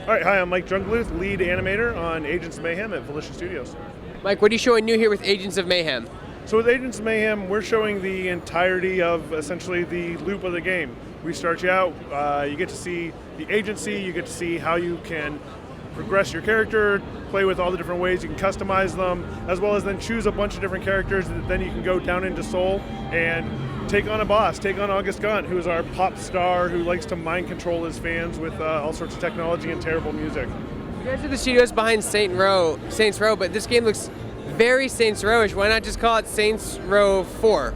All right, hi, I'm Mike Jungbluth, lead animator on Agents of Mayhem at Volition Studios. Mike, what are you showing new here with Agents of Mayhem? So with Agents of Mayhem, we're showing the entirety of essentially the loop of the game. We start you out, you get to see the agency, you get to see how you can progress your character, play with all the different ways you can customize them, as well as then choose a bunch of different characters that then you can go down into Soul and take on a boss, take on August Gunt, who is our pop star who likes to mind control his fans with all sorts of technology and terrible music. You guys are the studios behind Saints Row, but this game looks very Saints Row-ish. Why not just call it Saints Row 4?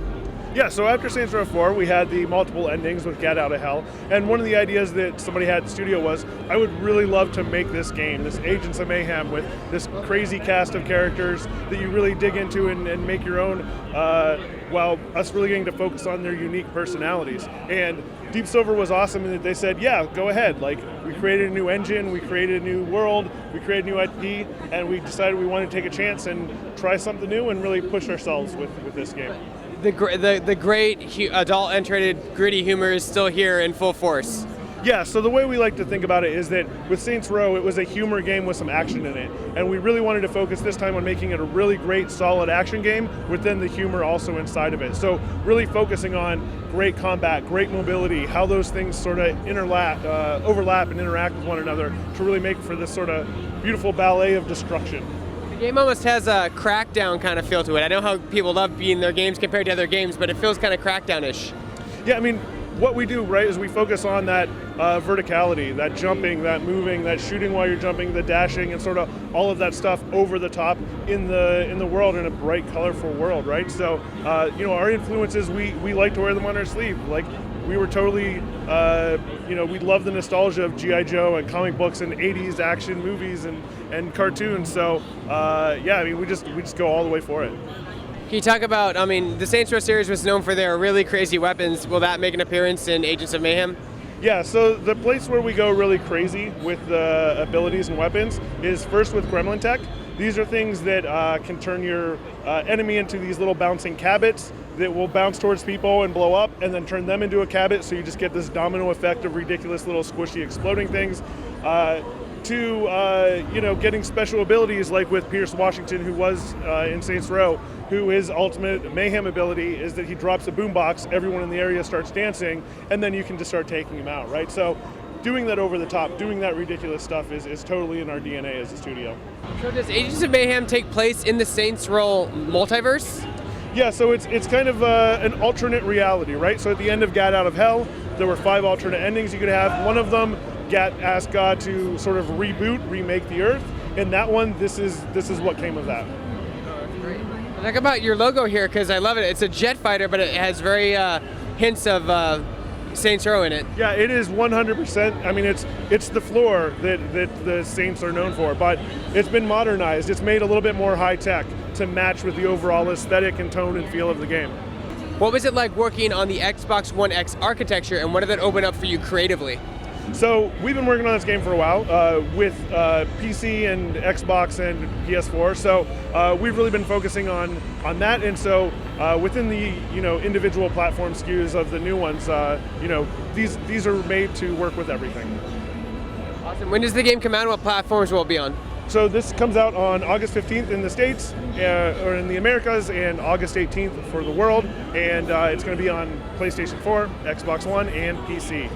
Yeah, so after Saints Row 4, we had the multiple endings with Get Out of Hell, and one of the ideas that somebody had at the studio was, I would really love to make this game, this Agents of Mayhem, with this crazy cast of characters that you really dig into and make your own, while us really getting to focus on their unique personalities. And Deep Silver was awesome in that they said, yeah, go ahead. Like, we created a new engine, we created a new world, we created new IP, and we decided we wanted to take a chance and try something new and really push ourselves with this game. The great adult-entered gritty humor is still here in full force. Yeah, so the way we like to think about it is that with Saints Row, it was a humor game with some action in it. And we really wanted to focus this time on making it a really great, solid action game with then the humor also inside of it. So really focusing on great combat, great mobility, how those things sort of overlap and interact with one another to really make for this sort of beautiful ballet of destruction. The game almost has a Crackdown kind of feel to it. I know how people love being their games compared to other games, but it feels kind of Crackdown-ish. Yeah, I mean, what we do, right, is we focus on that verticality, that jumping, that moving, that shooting while you're jumping, the dashing, and sort of all of that stuff over the top in the world, in a bright, colorful world, right? So, our influences, we like to wear them on our sleeve. Like, we were totally, we love the nostalgia of G.I. Joe and comic books and 80s action movies and cartoons. So, we just go all the way for it. Can you talk about, the Saints Row series was known for their really crazy weapons. Will that make an appearance in Agents of Mayhem? Yeah, so the place where we go really crazy with the abilities and weapons is first with Gremlin Tech. These are things that can turn your enemy into these little bouncing cabots that will bounce towards people and blow up and then turn them into a cabot, so you just get this domino effect of ridiculous little squishy exploding things. Getting special abilities like with Pierce Washington, who was in Saints Row, who his ultimate mayhem ability is that he drops a boombox, everyone in the area starts dancing, and then you can just start taking him out, right? So doing that over the top, doing that ridiculous stuff is totally in our DNA as a studio. So does Agents of Mayhem take place in the Saints Row multiverse? Yeah, so it's kind of an alternate reality, right? So at the end of Get Out of Hell, there were 5 alternate endings you could have. One of them, Gat asked God to sort of remake the Earth. In that one, this is what came of that. Talk about your logo here, because I love it. It's a jet fighter, but it has very hints of Saints Row in it. Yeah, it is 100%. I mean, it's the floor that the Saints are known for, but it's been modernized. It's made a little bit more high-tech to match with the overall aesthetic and tone and feel of the game. What was it like working on the Xbox One X architecture, and what did that open up for you creatively? So we've been working on this game for a while with PC and Xbox and PS4. So we've really been focusing on that, and so within the individual platform SKUs of the new ones, these are made to work with everything. Awesome. When does the game come out, and what platforms will it be on? So this comes out on August 15th in the States, or in the Americas, and August 18th for the world, and it's going to be on PlayStation 4, Xbox One, and PC.